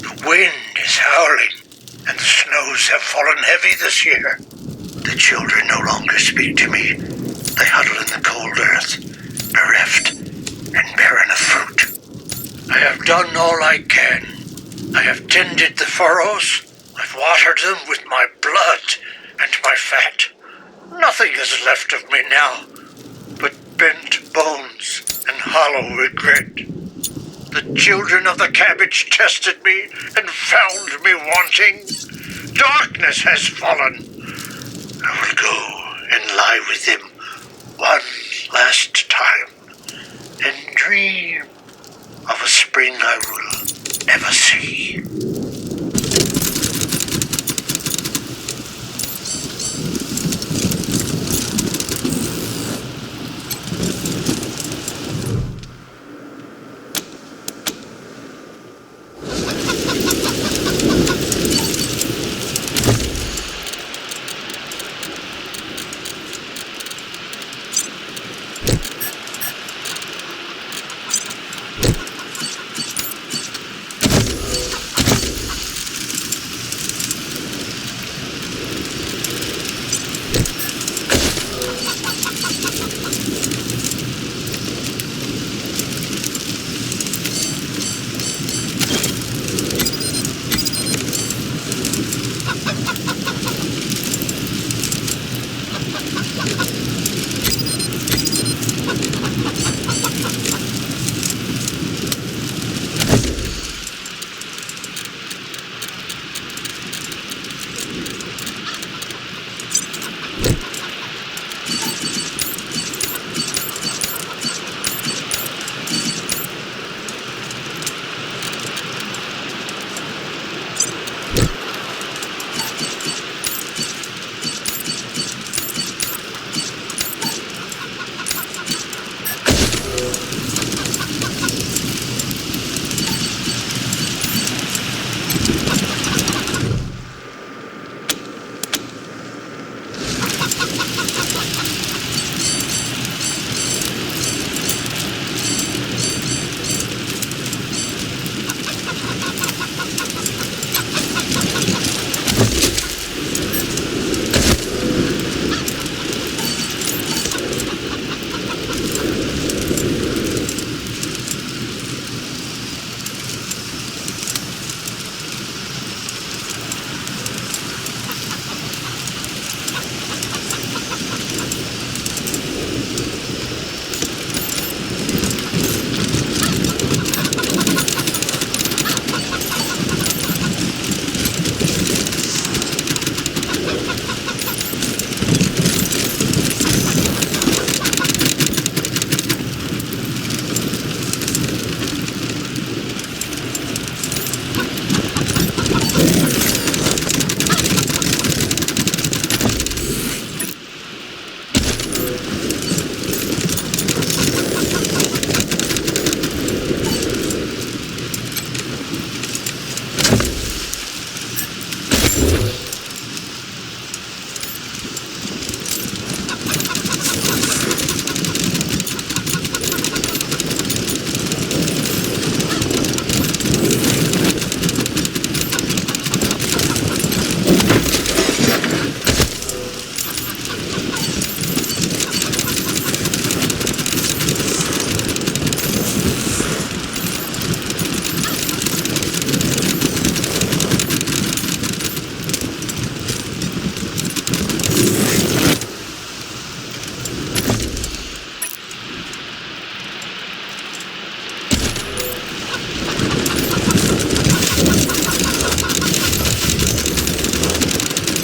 The wind is howling, and the snows have fallen heavy this year. The children no longer speak to me. They huddle in the cold earth, bereft and barren of fruit. I have done all I can. I have tended the furrows. I've watered them with my blood and my fat. Nothing is left of me now but bent bones and hollow regret. The children of the cabbage tested me and found me wanting. Darkness has fallen. I will go and lie with him one last time and dream of a spring I will never see.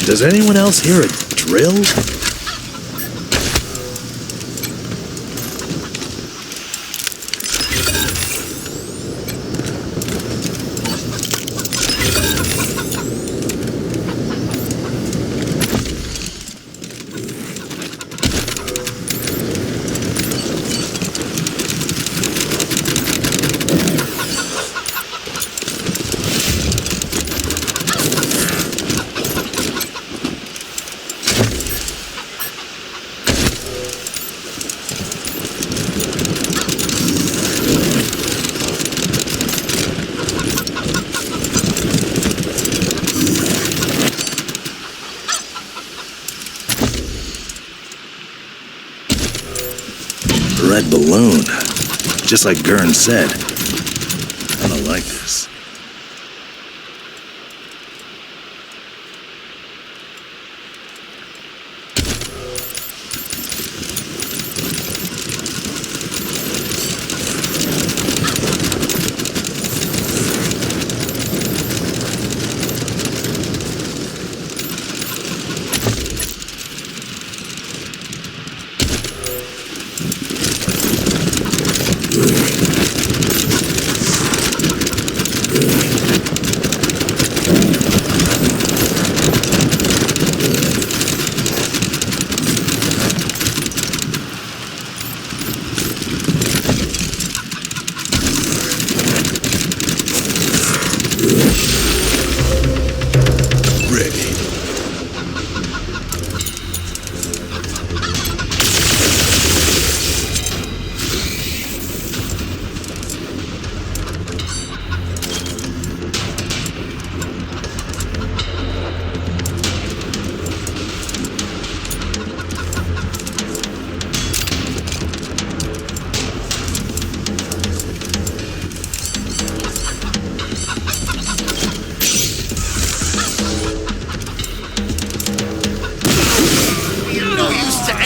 Does anyone else hear a drill? red balloon. Just like Gurn said. I don't like this.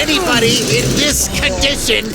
Anybody in this condition.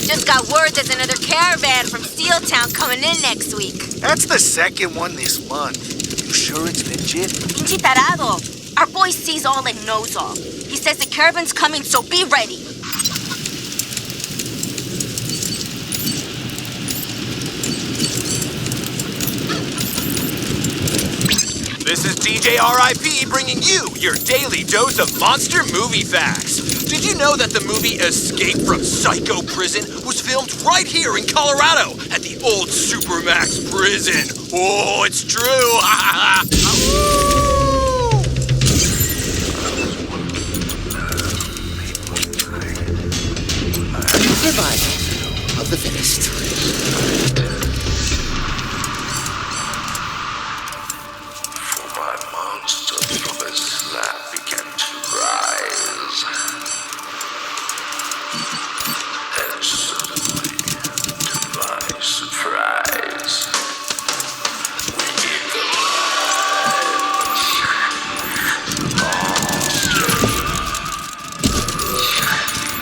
Just got word there's another caravan from Steel Town coming in next week. That's the second one this month. You sure it's legit? Pinche tarado. Our boy sees all and knows all. He says the caravan's coming, so be ready. This is DJ RIP bringing you your daily dose of monster movie facts. Did you know that the movie Escape from Psycho Prison was filmed right here in Colorado at the old Supermax prison? Oh, it's true! Survival of the fittest. My monster from his slab began to rise. And suddenly, to my surprise, we did the monster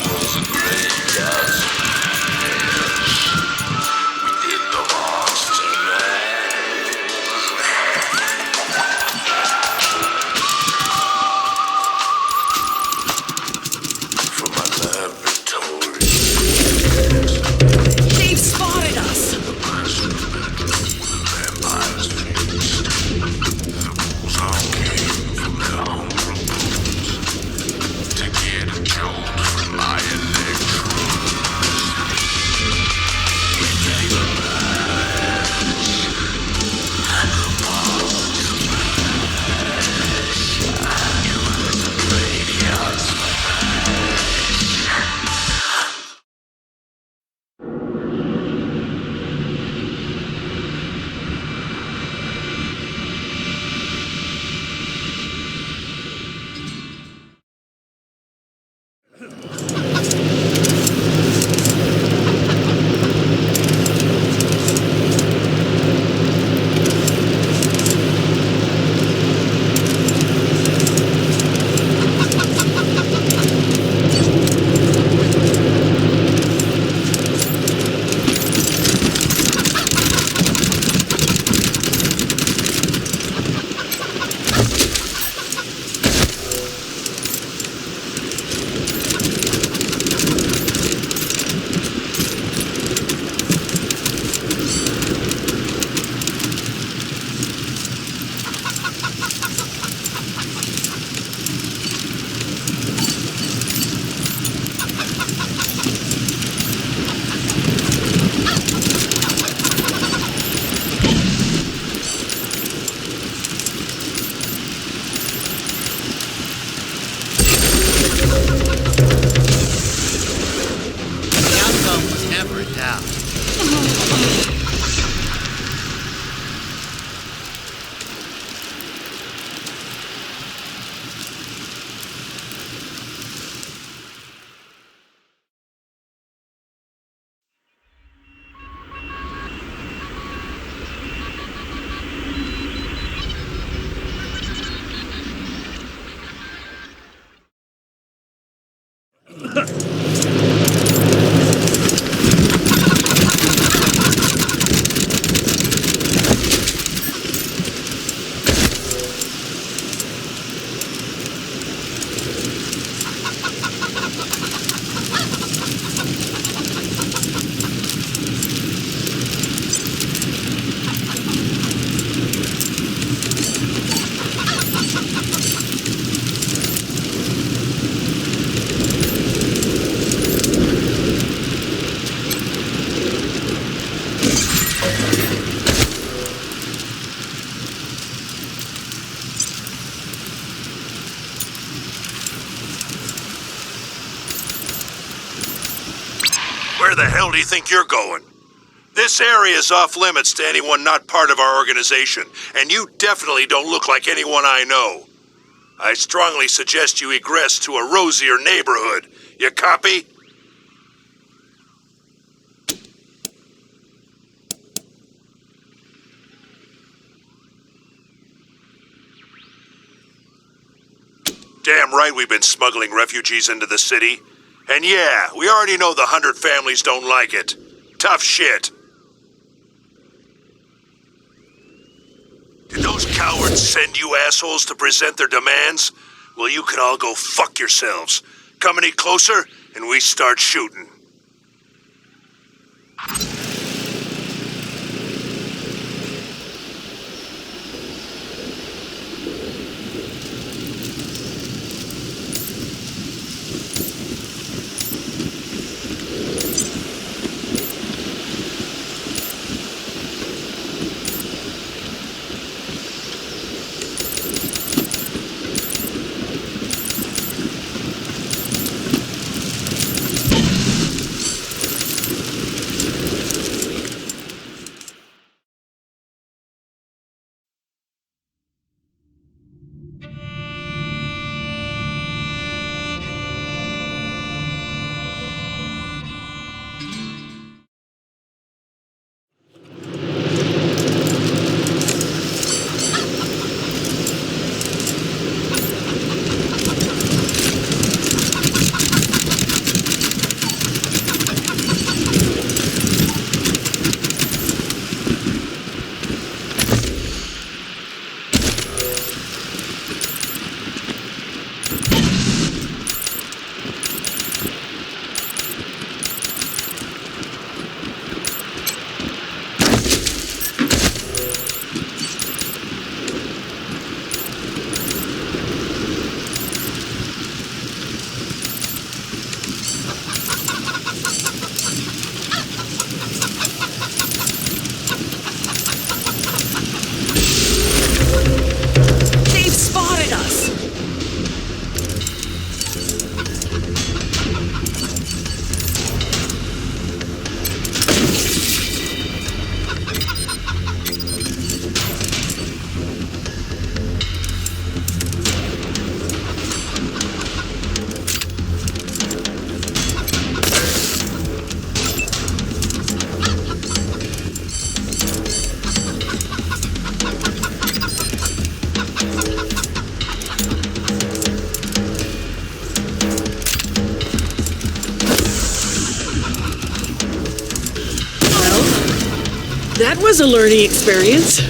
was great as we did the Yeah. Where the hell do you think you're going? This area is off limits to anyone not part of our organization, and you definitely don't look like anyone I know. I strongly suggest you egress to a rosier neighborhood. You copy? Damn right we've been smuggling refugees into the city. And yeah, we already know the 100 families don't like it. Tough shit. Did those cowards send you assholes to present their demands? Well, you can all go fuck yourselves. Come any closer, and we start shooting. That was a learning experience.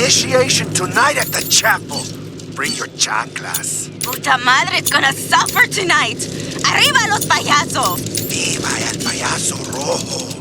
Initiation tonight at the chapel. Bring your chanclas. Puta madre's gonna suffer tonight. Arriba los payasos. Viva el payaso rojo.